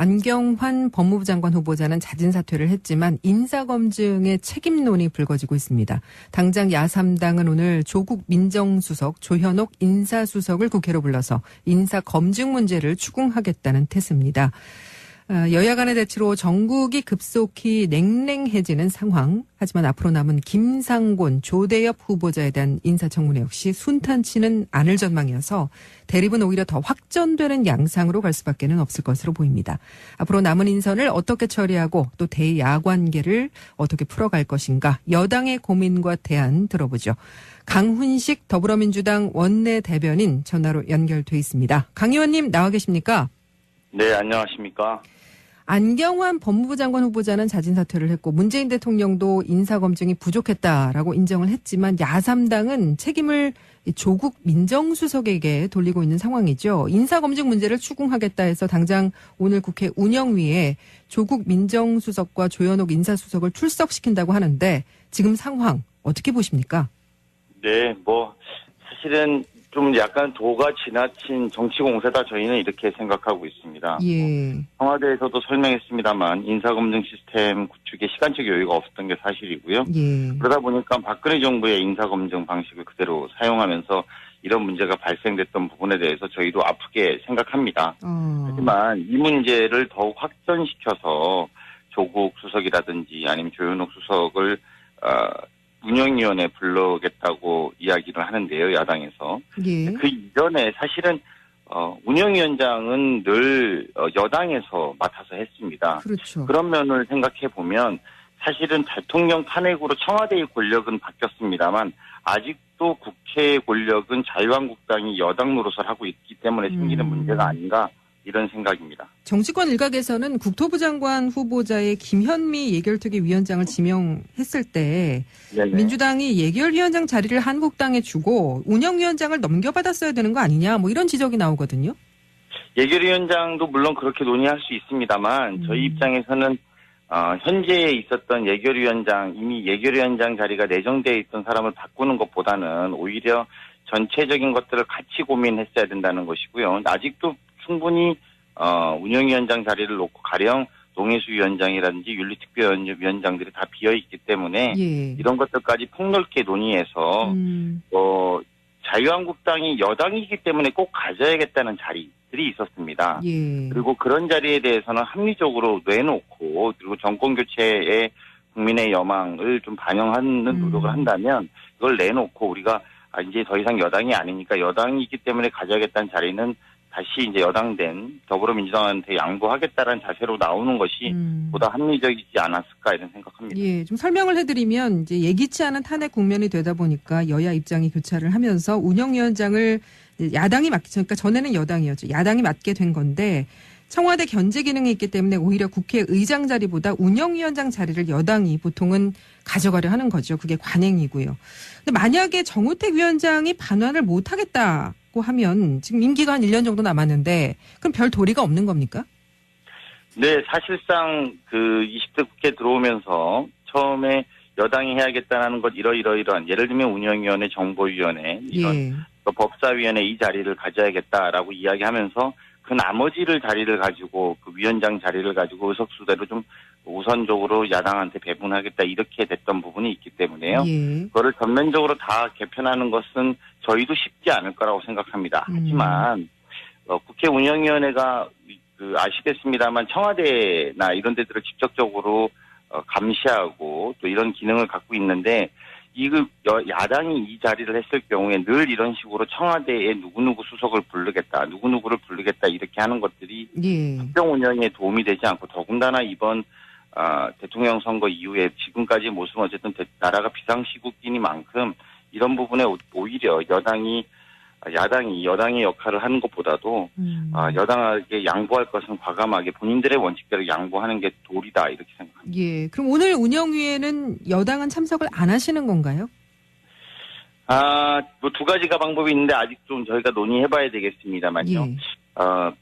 안경환 법무부 장관 후보자는 자진 사퇴를 했지만 인사검증의 책임론이 불거지고 있습니다. 당장 야3당은 오늘 조국 민정수석, 조현옥 인사수석을 국회로 불러서 인사검증 문제를 추궁하겠다는 태세입니다. 여야 간의 대치로 전국이 급속히 냉랭해지는 상황. 하지만 앞으로 남은 김상곤, 조대엽 후보자에 대한 인사청문회 역시 순탄치는 않을 전망이어서 대립은 오히려 더 확전되는 양상으로 갈 수밖에는 없을 것으로 보입니다. 앞으로 남은 인선을 어떻게 처리하고 또 대야 관계를 어떻게 풀어갈 것인가. 여당의 고민과 대안 들어보죠. 강훈식 더불어민주당 원내대변인 전화로 연결돼 있습니다. 강 의원님 나와 계십니까? 네, 안녕하십니까? 안경환 법무부 장관 후보자는 자진 사퇴를 했고 문재인 대통령도 인사검증이 부족했다라고 인정을 했지만 야3당은 책임을 조국 민정수석에게 돌리고 있는 상황이죠. 인사검증 문제를 추궁하겠다 해서 당장 오늘 국회 운영위에 조국 민정수석과 조현옥 인사수석을 출석시킨다고 하는데 지금 상황 어떻게 보십니까? 네, 사실은 좀 약간 도가 지나친 정치 공세다 저희는 이렇게 생각하고 있습니다. 예. 청와대에서도 설명했습니다만 인사검증 시스템 구축에 시간적 여유가 없었던 게 사실이고요. 예. 그러다 보니까 박근혜 정부의 인사검증 방식을 그대로 사용하면서 이런 문제가 발생됐던 부분에 대해서 저희도 아프게 생각합니다. 하지만 이 문제를 더욱 확전시켜서 조국 수석이라든지 아니면 조현옥 수석을 운영위원회 불러겠다고 이야기를 하는데요, 야당에서. 예. 그 이전에 사실은 운영위원장은 늘 여당에서 맡아서 했습니다. 그렇죠. 그런 면을 생각해 보면 사실은 대통령 탄핵으로 청와대의 권력은 바뀌었습니다만 아직도 국회의 권력은 자유한국당이 여당 노릇을 하고 있기 때문에 생기는 문제가 아닌가 이런 생각입니다. 정치권 일각에서는 국토부 장관 후보자의 김현미 예결특위 위원장을 지명했을 때 네네. 민주당이 예결위원장 자리를 한국당에 주고 운영위원장을 넘겨받았어야 되는 거 아니냐 이런 지적이 나오거든요. 예결위원장도 물론 그렇게 논의할 수 있습니다만 저희 입장에서는 현재에 있었던 예결위원장 이미 예결위원장 자리가 내정되어 있던 사람을 바꾸는 것보다는 오히려 전체적인 것들을 같이 고민했어야 된다는 것이고요. 아직도 충분히 운영위원장 자리를 놓고 가령 농해수 위원장이라든지 윤리특별위원장들이 다 비어있기 때문에 예. 이런 것들까지 폭넓게 논의해서 자유한국당이 여당이기 때문에 꼭 가져야겠다는 자리들이 있었습니다. 예. 그리고 그런 자리에 대해서는 합리적으로 내놓고 그리고 정권교체에 국민의 여망을 좀 반영하는 노력을 한다면 이걸 내놓고 우리가 이제 더 이상 여당이 아니니까 여당이기 때문에 가져야겠다는 자리는 다시 이제 여당된 더불어민주당한테 양보하겠다는 자세로 나오는 것이 보다 합리적이지 않았을까 이런 생각합니다. 예, 좀 설명을 해드리면 이제 예기치 않은 탄핵 국면이 되다 보니까 여야 입장이 교차를 하면서 운영위원장을 야당이 그러니까 전에는 여당이었죠. 야당이 맡게 된 건데 청와대 견제 기능이 있기 때문에 오히려 국회의장 자리보다 운영위원장 자리를 여당이 보통은 가져가려 하는 거죠. 그게 관행이고요. 근데 만약에 정우택 위원장이 반환을 못하겠다고 하면 지금 임기가 한 1년 정도 남았는데 그럼 별 도리가 없는 겁니까? 네, 사실상 그 20대 국회 들어오면서 처음에 여당이 해야겠다는 것 이러이러한 예를 들면 운영위원회, 정보위원회 이런 예. 또 법사위원회 이 자리를 가져야겠다라고 이야기하면서 그 나머지를 자리를 가지고 그 위원장 자리를 가지고 의석수대로 좀 우선적으로 야당한테 배분하겠다 이렇게 됐던 부분이 있기 때문에요. 예. 그거를 전면적으로 다 개편하는 것은 저희도 쉽지 않을 거라고 생각합니다. 하지만 국회 운영위원회가 아시겠습니다만 청와대나 이런 데들을 직접적으로 감시하고 또 이런 기능을 갖고 있는데 야당이 이 자리를 했을 경우에 늘 이런 식으로 청와대에 누구누구 수석을 부르겠다, 누구누구를 부르겠다 이렇게 하는 것들이 예. 국정 운영에 도움이 되지 않고 더군다나 이번 대통령 선거 이후에 지금까지 모습은 어쨌든 나라가 비상시국이니만큼 이런 부분에 오히려 야당이 여당의 역할을 하는 것보다도 여당에게 양보할 것은 과감하게 본인들의 원칙대로 양보하는 게 도리다 이렇게 생각합니다. 예. 그럼 오늘 운영위에는 여당은 참석을 안 하시는 건가요? 두 가지가 방법이 있는데 아직 좀 저희가 논의해봐야 되겠습니다만요. 예.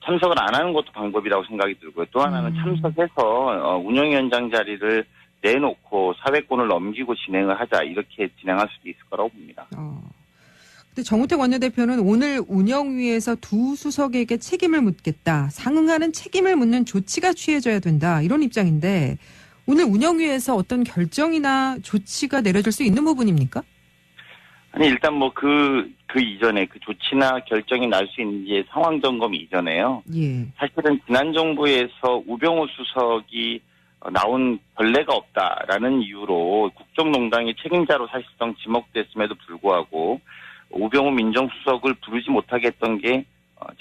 참석을 안 하는 것도 방법이라고 생각이 들고요. 또 하나는 참석해서 운영위원장 자리를 내놓고 사회권을 넘기고 진행을 하자 이렇게 진행할 수도 있을 거라고 봅니다. 근데 정우택 원내대표는 오늘 운영위에서 두 수석에게 책임을 묻겠다. 상응하는 책임을 묻는 조치가 취해져야 된다. 이런 입장인데 오늘 운영위에서 어떤 결정이나 조치가 내려질 수 있는 부분입니까? 아니, 일단 뭐 그 이전에 그 조치나 결정이 날 수 있는지 상황 점검 이전에요. 예. 사실은 지난 정부에서 우병우 수석이 나온 전례가 없다라는 이유로 국정농단의 책임자로 사실상 지목됐음에도 불구하고 우병우 민정수석을 부르지 못하게 했던 게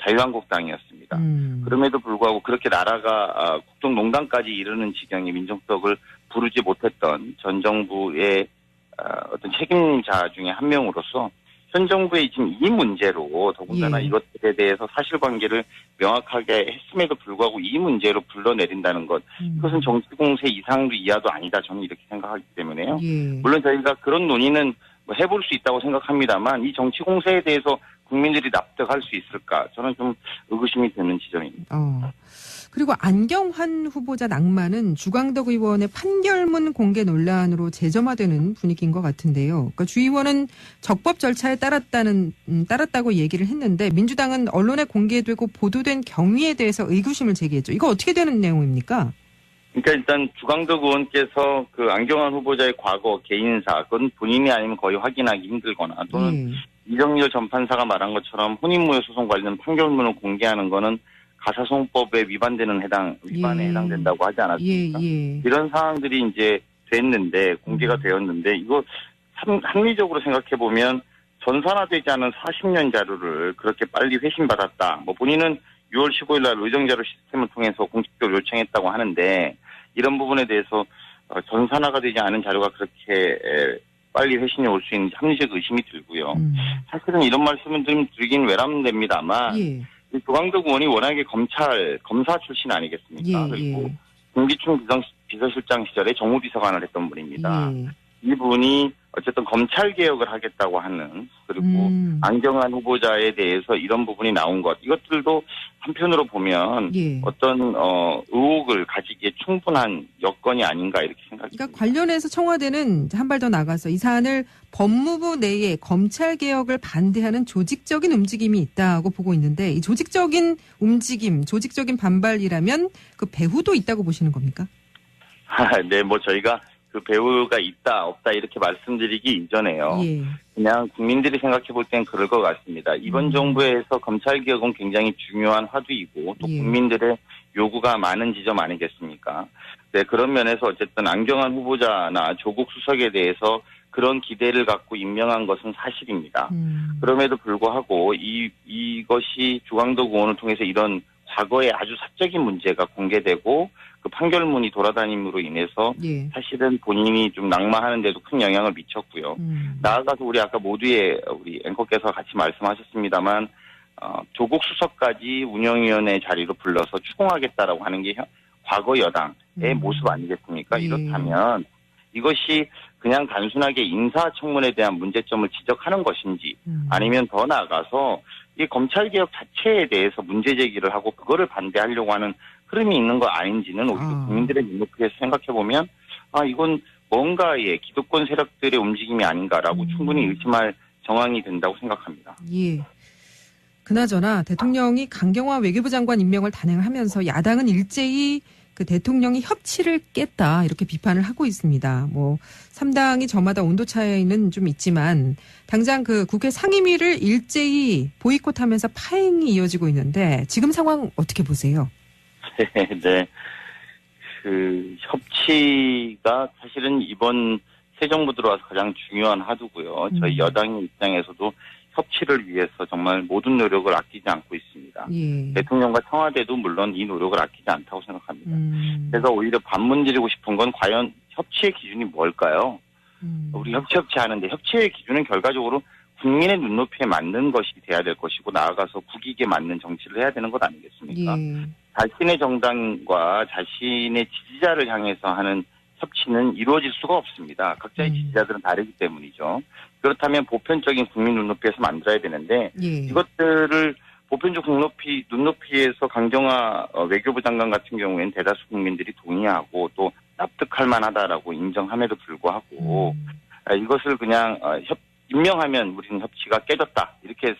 자유한국당이었습니다. 그럼에도 불구하고 그렇게 나라가 국정농단까지 이르는 지경에 민정수석을 부르지 못했던 전 정부의 어떤 책임자 중에 한 명으로서 현 정부의 지금 이 문제로 더군다나 예. 이것들에 대해서 사실관계를 명확하게 했음에도 불구하고 이 문제로 불러내린다는 것, 이것은 정치 공세 이상도 이하도 아니다, 저는 이렇게 생각하기 때문에요. 예. 물론 저희가 그런 논의는 뭐 해볼 수 있다고 생각합니다만 이 정치 공세에 대해서 국민들이 납득할 수 있을까, 저는 좀 의구심이 드는 지점입니다. 그리고 안경환 후보자 낭만은 주광덕 의원의 판결문 공개 논란으로 재점화되는 분위기인 것 같은데요. 그러니까 주 의원은 적법 절차에 따랐다고 얘기를 했는데 민주당은 언론에 공개되고 보도된 경위에 대해서 의구심을 제기했죠. 이거 어떻게 되는 내용입니까? 그러니까 일단 주광덕 의원께서 그 안경환 후보자의 과거 개인사, 그건 본인이 아니면 거의 확인하기 힘들거나 또는 이정열 전 판사가 말한 것처럼 혼인무효 소송 관련 판결문을 공개하는 거는 가사소송법에 위반에 해당된다고 하지 않았습니까? 이런 상황들이 이제 됐는데, 공개가 되었는데, 이거 합리적으로 생각해 보면 전산화되지 않은 40년 자료를 그렇게 빨리 회신받았다. 뭐 본인은 6월 15일 날 의정자료 시스템을 통해서 공식적으로 요청했다고 하는데, 이런 부분에 대해서 전산화가 되지 않은 자료가 그렇게 빨리 회신이 올 수 있는지 합리적 의심이 들고요. 사실은 이런 말씀을 좀 드리긴 외람됩니다만, 주광덕 의원이 워낙에 검사 출신 아니겠습니까? 그리고 김기춘 비서실장 시절에 정무비서관을 했던 분입니다. 이분이 어쨌든 검찰 개혁을 하겠다고 하는, 그리고 안경환 후보자에 대해서 이런 부분이 나온 것, 이것들도 한편으로 보면 어떤 의혹을 가지기에 충분한 여건이 아닌가 이렇게 생각합니다. 그러니까 관련해서 청와대는 한 발 더 나가서 이 사안을 법무부 내에 검찰 개혁을 반대하는 조직적인 움직임이 있다고 보고 있는데, 이 조직적인 움직임, 조직적인 반발이라면 그 배후도 있다고 보시는 겁니까? 네, 뭐 저희가 그 배후가 있다 없다 이렇게 말씀드리기 이전에요. 그냥 국민들이 생각해 볼 땐 그럴 것 같습니다. 이번 정부에서 검찰 개혁은 굉장히 중요한 화두이고 또 국민들의 요구가 많은 지점 아니겠습니까? 네, 그런 면에서 어쨌든 안경환 후보자나 조국 수석에 대해서 그런 기대를 갖고 임명한 것은 사실입니다. 그럼에도 불구하고 이것이 주광덕 의원을 통해서 이런 과거의 아주 사적인 문제가 공개되고 그 판결문이 돌아다님으로 인해서 사실은 본인이 좀 낙마하는 데도 큰 영향을 미쳤고요. 나아가서 우리 아까 모두의 우리 앵커께서 같이 말씀하셨습니다만 조국 수석까지 운영위원회 자리로 불러서 추궁하겠다라고 하는 게 과거 여당의 모습 아니겠습니까? 이렇다면 이것이 그냥 단순하게 인사청문회에 대한 문제점을 지적하는 것인지 아니면 더 나아가서 이 검찰개혁 자체에 대해서 문제제기를 하고 그거를 반대하려고 하는 흐름이 있는 거 아닌지는 오히려 국민들의 눈높이에서 생각해보면 이건 뭔가의 기득권 세력들의 움직임이 아닌가라고 충분히 의심할 정황이 된다고 생각합니다. 그나저나 대통령이 강경화 외교부 장관 임명을 단행하면서 야당은 일제히 그 대통령이 협치를 깼다 이렇게 비판을 하고 있습니다. 뭐 3당이 저마다 온도 차이는 좀 있지만 당장 그 국회 상임위를 일제히 보이콧하면서 파행이 이어지고 있는데 지금 상황 어떻게 보세요? 네. 그 협치가 사실은 이번 새 정부 들어와서 가장 중요한 화두고요. 저희 여당의 입장에서도 협치를 위해서 정말 모든 노력을 아끼지 않고 있습니다. 대통령과 청와대도 물론 이 노력을 아끼지 않다고 생각합니다. 제가 오히려 반문드리고 싶은 건 과연 협치의 기준이 뭘까요? 우리 협치하는데 협치의 기준은 결과적으로 국민의 눈높이에 맞는 것이 돼야 될 것이고 나아가서 국익에 맞는 정치를 해야 되는 것 아니겠습니까? 자신의 정당과 자신의 지지자를 향해서 하는 협치는 이루어질 수가 없습니다. 각자의 지지자들은 다르기 때문이죠. 그렇다면 보편적인 국민 눈높이에서 만들어야 되는데 이것들을 보편적 눈높이에서 강경화 외교부 장관 같은 경우에는 대다수 국민들이 동의하고 또 납득할 만하다라고 인정함에도 불구하고 이것을 그냥 임명하면 우리는 협치가 깨졌다. 이렇게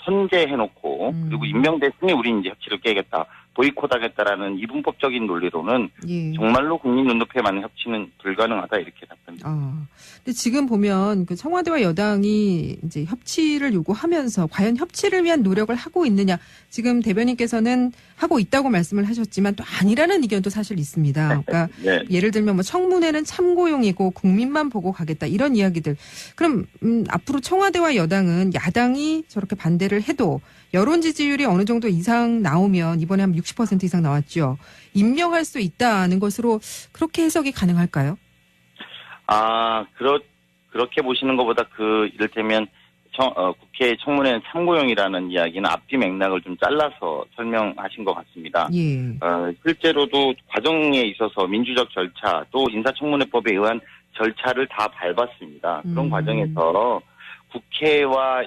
선제해놓고 그리고 임명됐으니 우리는 이제 협치를 깨겠다. 보이콧하겠다라는 이분법적인 논리로는 예. 정말로 국민 눈높이에 맞는 협치는 불가능하다 이렇게 답변드립니다. 근데 지금 보면 그 청와대와 여당이 이제 협치를 요구하면서 과연 협치를 위한 노력을 하고 있느냐. 지금 대변인께서는 하고 있다고 말씀을 하셨지만 또 아니라는 의견도 사실 있습니다. 그러니까 네. 예를 들면 뭐 청문회는 참고용이고 국민만 보고 가겠다 이런 이야기들. 그럼 앞으로 청와대와 여당은 야당이 저렇게 반대를 해도 여론 지지율이 어느 정도 이상 나오면 이번에 한 60% 이상 나왔죠. 임명할 수 있다는 것으로 그렇게 해석이 가능할까요? 그렇게 보시는 것보다 이를테면 국회 청문회는 참고용이라는 이야기는 앞뒤 맥락을 좀 잘라서 설명하신 것 같습니다. 예. 실제로도 과정에 있어서 민주적 절차 또 인사청문회법에 의한 절차를 다 밟았습니다. 그런 과정에서 국회와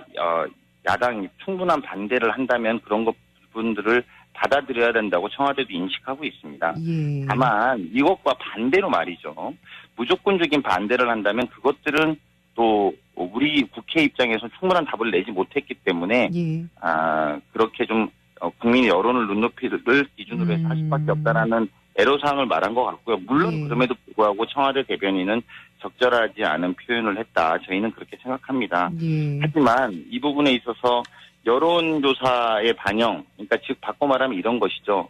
야당이 충분한 반대를 한다면 그런 부분들을 받아들여야 된다고 청와대도 인식하고 있습니다. 예. 다만 이것과 반대로 말이죠. 무조건적인 반대를 한다면 그것들은 또 우리 국회 입장에서 충분한 답을 내지 못했기 때문에 예. 그렇게 좀 국민의 여론을 눈높이를 기준으로 해서 할 수밖에 없다라는 애로사항을 말한 것 같고요. 물론 예. 그럼에도 불구하고 청와대 대변인은 적절하지 않은 표현을 했다. 저희는 그렇게 생각합니다. 예. 하지만 이 부분에 있어서 여론조사의 반영, 그러니까 즉 바꿔 말하면 이런 것이죠.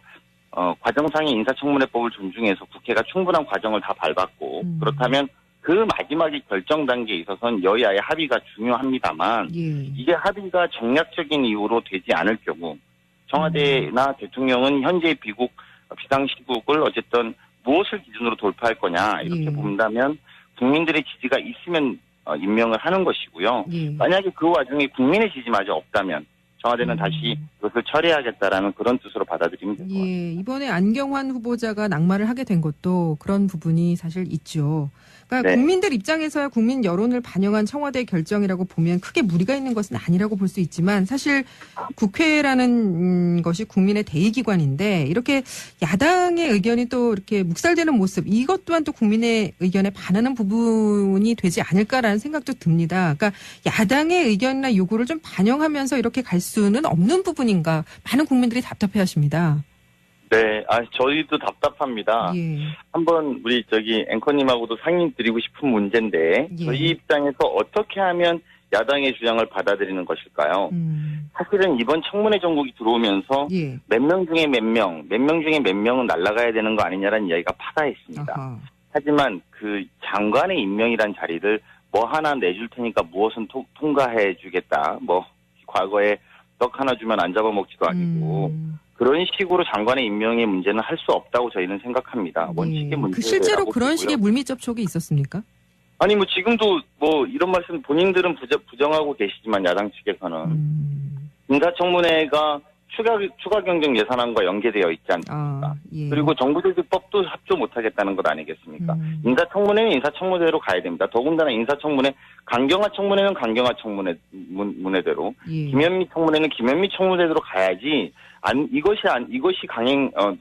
과정상의 인사청문회법을 존중해서 국회가 충분한 과정을 다 밟았고 그렇다면 그 마지막에 결정 단계에 있어서는 여야의 합의가 중요합니다만 예. 이게 합의가 정략적인 이유로 되지 않을 경우 청와대나 대통령은 현재의 비상시국을 어쨌든 무엇을 기준으로 돌파할 거냐 이렇게 예. 본다면 국민들의 지지가 있으면 임명을 하는 것이고요. 예. 만약에 그 와중에 국민의 지지마저 없다면 청와대는 다시 그것을 처리하겠다라는 그런 뜻으로 받아들이면 될 것 같습니다. 예, 이번에 안경환 후보자가 낙마를 하게 된 것도 그런 부분이 사실 있죠. 그러니까 네. 국민들 입장에서야 국민 여론을 반영한 청와대의 결정이라고 보면 크게 무리가 있는 것은 아니라고 볼 수 있지만 사실 국회라는 것이 국민의 대의기관인데 이렇게 야당의 의견이 또 이렇게 묵살되는 모습 이것 또한 또 국민의 의견에 반하는 부분이 되지 않을까라는 생각도 듭니다. 그러니까 야당의 의견이나 요구를 좀 반영하면서 이렇게 갈 수는 없는 부분인가 많은 국민들이 답답해하십니다. 네, 저희도 답답합니다. 예. 한번 우리 앵커님하고도 상의 드리고 싶은 문제인데 예. 저희 입장에서 어떻게 하면 야당의 주장을 받아들이는 것일까요? 사실은 이번 청문회 정국이 들어오면서 예. 몇 명 중에 몇 명은 날아가야 되는 거 아니냐라는 이야기가 파다했습니다. 아하. 하지만 그 장관의 임명이란 자리를 뭐 하나 내줄 테니까 무엇은 통과해 주겠다. 뭐 과거에 떡 하나 주면 안 잡아먹지도 아니고 그런 식으로 장관의 임명의 문제는 할 수 없다고 저희는 생각합니다. 원칙의 문제. 그 실제로 그런 식의 물밑 접촉이 있었습니까? 아니 지금도 이런 말씀 본인들은 부정하고 계시지만 야당 측에서는 인사청문회가 추가 경정 예산안과 연계되어 있지 않습니까? 예. 그리고 정부조직법도 합조 못하겠다는 것 아니겠습니까? 인사청문회는 인사청문회로 가야 됩니다. 더군다나 인사청문회, 강경화 청문회는 강경화 청문회대로, 예. 김현미 청문회는 김현미 청문회대로 가야지. 이것이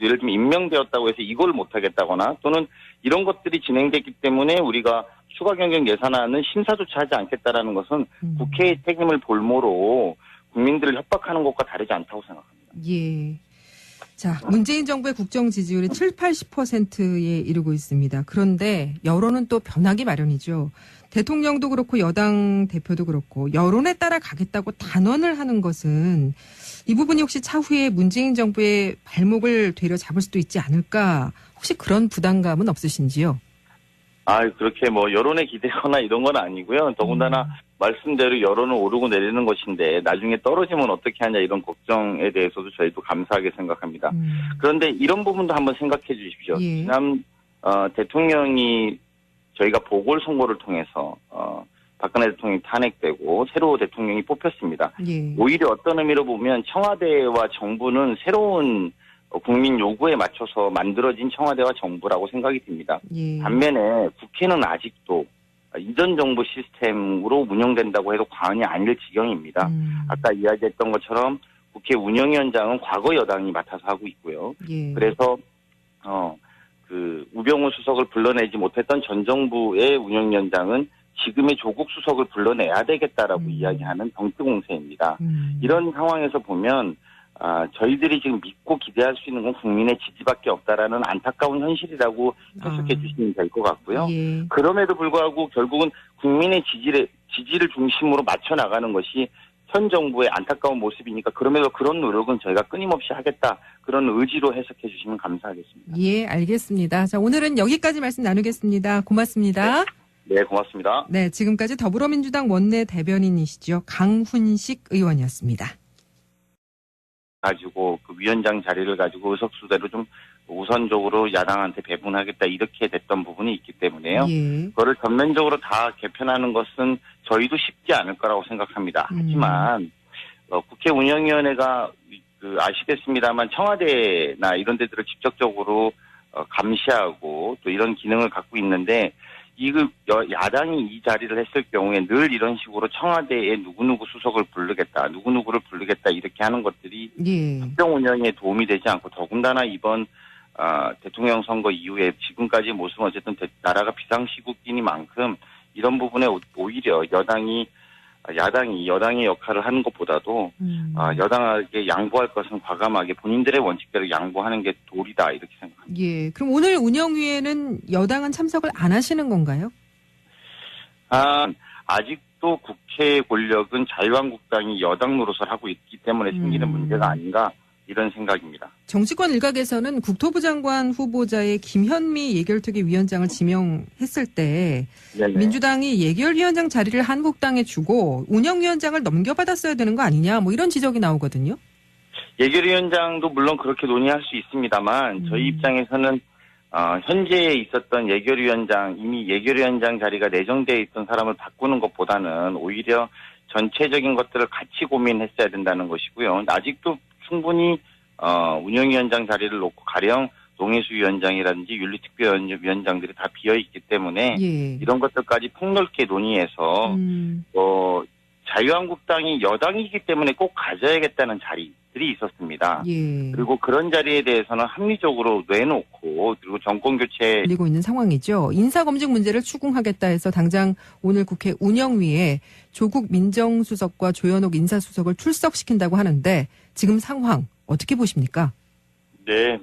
예를 들면 임명되었다고 해서 이걸 못하겠다거나 또는 이런 것들이 진행됐기 때문에 우리가 추가 경정 예산안은 심사조차 하지 않겠다라는 것은 국회의 책임을 볼모로 국민들을 협박하는 것과 다르지 않다고 생각합니다. 예. 자, 문재인 정부의 국정 지지율이 80%에 이르고 있습니다. 그런데 여론은 또 변하기 마련이죠. 대통령도 그렇고 여당 대표도 그렇고 여론에 따라 가겠다고 단언을 하는 것은 이 부분이 혹시 차후에 문재인 정부의 발목을 되려 잡을 수도 있지 않을까? 혹시 그런 부담감은 없으신지요? 그렇게 여론에 기대거나 이런 건 아니고요. 더군다나 말씀대로 여론은 오르고 내리는 것인데 나중에 떨어지면 어떻게 하냐 이런 걱정에 대해서도 저희도 감사하게 생각합니다. 그런데 이런 부분도 한번 생각해 주십시오. 예. 지난 대통령이 저희가 보궐선거를 통해서 박근혜 대통령이 탄핵되고 새로 대통령이 뽑혔습니다. 예. 오히려 어떤 의미로 보면 청와대와 정부는 새로운 국민 요구에 맞춰서 만들어진 청와대와 정부라고 생각이 듭니다. 예. 반면에 국회는 아직도 이전 정부 시스템으로 운영된다고 해도 과언이 아닐 지경입니다. 아까 이야기했던 것처럼 국회 운영위원장은 과거 여당이 맡아서 하고 있고요. 예. 그래서 우병우 수석을 불러내지 못했던 전 정부의 운영위원장은 지금의 조국 수석을 불러내야 되겠다라고 이야기하는 정치 공세입니다. 이런 상황에서 보면 저희들이 지금 믿고 기대할 수 있는 건 국민의 지지밖에 없다라는 안타까운 현실이라고 해석해 주시면 될 것 같고요. 예. 그럼에도 불구하고 결국은 국민의 지지를 중심으로 맞춰 나가는 것이 현 정부의 안타까운 모습이니까 그럼에도 그런 노력은 저희가 끊임없이 하겠다. 그런 의지로 해석해 주시면 감사하겠습니다. 예, 알겠습니다. 자, 오늘은 여기까지 말씀 나누겠습니다. 고맙습니다. 네, 고맙습니다. 네, 지금까지 더불어민주당 원내 대변인이시죠. 강훈식 의원이었습니다. 가지고 그 위원장 자리를 가지고 의석수대로 좀 우선적으로 야당한테 배분하겠다 이렇게 됐던 부분이 있기 때문에요. 예. 그거를 전면적으로 다 개편하는 것은 저희도 쉽지 않을 거라고 생각합니다. 하지만 국회 운영위원회가 아시겠습니다만 청와대나 이런 데들을 직접적으로 감시하고 또 이런 기능을 갖고 있는데 야당이 이 자리를 했을 경우에 늘 이런 식으로 청와대에 누구누구 수석을 부르겠다, 누구누구를 부르겠다 이렇게 하는 것들이 예. 국정 운영에 도움이 되지 않고 더군다나 이번 대통령 선거 이후에 지금까지 모습은 어쨌든 나라가 비상시국이니만큼 이런 부분에 오히려 야당이 여당의 역할을 하는 것보다도 여당에게 양보할 것은 과감하게 본인들의 원칙대로 양보하는 게 도리다 이렇게 생각합니다. 예. 그럼 오늘 운영위에는 여당은 참석을 안 하시는 건가요? 아직도 국회 권력은 자유한국당이 여당 노릇을 하고 있기 때문에 생기는 문제가 아닌가 이런 생각입니다. 정치권 일각에서는 국토부 장관 후보자의 김현미 예결특위 위원장을 지명했을 때 네네. 민주당이 예결위원장 자리를 한국당에 주고 운영위원장을 넘겨받았어야 되는 거 아니냐 뭐 이런 지적이 나오거든요. 예결위원장도 물론 그렇게 논의할 수 있습니다만 저희 입장에서는 현재에 있었던 이미 예결위원장 자리가 내정되어 있던 사람을 바꾸는 것보다는 오히려 전체적인 것들을 같이 고민했어야 된다는 것이고요. 아직도 충분히 운영위원장 자리를 놓고 가령 농해수 위원장이라든지 윤리특별위원장들이 다 비어있기 때문에 예. 이런 것들까지 폭넓게 논의해서 자유한국당이 여당이기 때문에 꼭 가져야겠다는 자리들이 있었습니다. 예. 그리고 그런 자리에 대해서는 합리적으로 내놓고 그리고 정권교체 밀리고 있는 상황이죠. 인사검증 문제를 추궁하겠다 해서 당장 오늘 국회 운영위에 조국 민정수석과 조현옥 인사수석을 출석시킨다고 하는데 지금 상황 어떻게 보십니까? 네,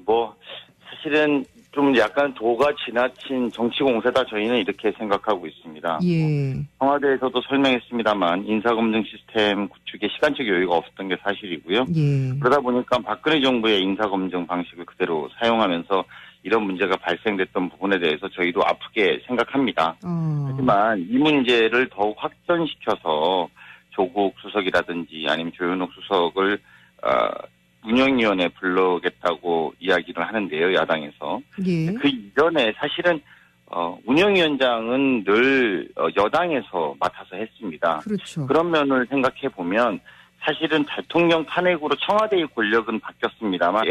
사실은 좀 약간 도가 지나친 정치 공세다 저희는 이렇게 생각하고 있습니다. 예. 청와대에서도 설명했습니다만 인사검증 시스템 구축에 시간적 여유가 없었던 게 사실이고요. 예. 그러다 보니까 박근혜 정부의 인사검증 방식을 그대로 사용하면서 이런 문제가 발생됐던 부분에 대해서 저희도 아프게 생각합니다. 하지만 이 문제를 더욱 확전시켜서 조국 수석이라든지 아니면 조현옥 수석을 운영위원회에 부르겠다고 이야기를 하는데요, 야당에서. 예. 그 이전에 사실은 운영위원장은 늘 여당에서 맡아서 했습니다. 그렇죠. 그런 면을 생각해 보면 사실은 대통령 탄핵으로 청와대의 권력은 바뀌었습니다만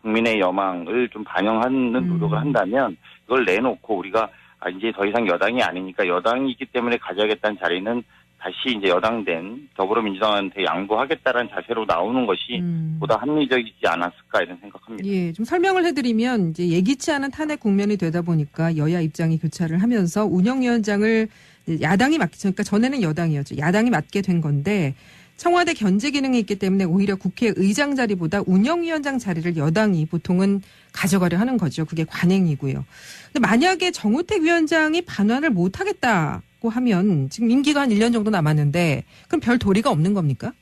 국민의 여망을 좀 반영하는 노력을 한다면 그걸 내놓고 우리가 이제 더 이상 여당이 아니니까 여당이기 때문에 가져야겠다는 자리는 다시 이제 여당된 더불어민주당한테 양보하겠다는 자세로 나오는 것이 보다 합리적이지 않았을까 이런 생각합니다. 예, 좀 설명을 해드리면 이제 예기치 않은 탄핵 국면이 되다 보니까 여야 입장이 교차를 하면서 운영위원장을 야당이 그러니까 전에는 여당이었죠. 야당이 맡게 된 건데 청와대 견제 기능이 있기 때문에 오히려 국회의장 자리보다 운영위원장 자리를 여당이 보통은 가져가려 하는 거죠. 그게 관행이고요. 근데 만약에 정우택 위원장이 반환을 못하겠다고 하면 지금 임기가 한 1년 정도 남았는데 그럼 별 도리가 없는 겁니까?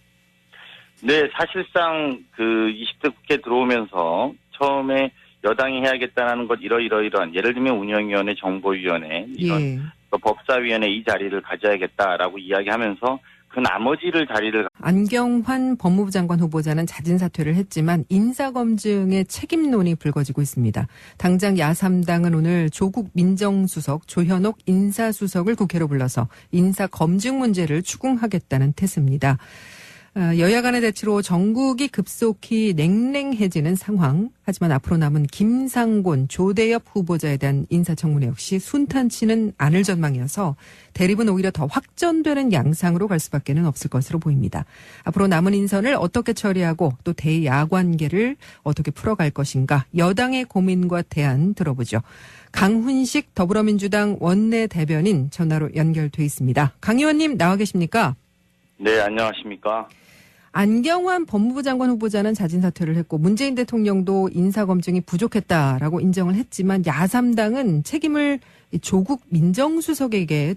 네, 사실상 20대 국회 들어오면서 처음에 여당이 해야겠다는 것 이러이러한 예를 들면 운영위원회, 정보위원회 이런 법사위원회 이 자리를 가져야겠다라고 이야기하면서 그 나머지를 자리를 안경환 법무부 장관 후보자는 자진 사퇴를 했지만 인사검증의 책임론이 불거지고 있습니다. 당장 야3당은 오늘 조국 민정수석, 조현옥 인사수석을 국회로 불러서 인사검증 문제를 추궁하겠다는 태세입니다. 여야 간의 대치로 전국이 급속히 냉랭해지는 상황. 하지만 앞으로 남은 김상곤, 조대엽 후보자에 대한 인사청문회 역시 순탄치는 않을 전망이어서 대립은 오히려 더 확전되는 양상으로 갈 수밖에는 없을 것으로 보입니다. 앞으로 남은 인선을 어떻게 처리하고 또 대야관계를 어떻게 풀어갈 것인가. 여당의 고민과 대안 들어보죠. 강훈식 더불어민주당 원내대변인 전화로 연결돼 있습니다. 강 의원님 나와 계십니까? 네, 안녕하십니까. 안경환 법무부 장관 후보자는 자진 사퇴를 했고 문재인 대통령도 인사검증이 부족했다라고 인정을 했지만 야3당은 책임을 조국 민정수석에게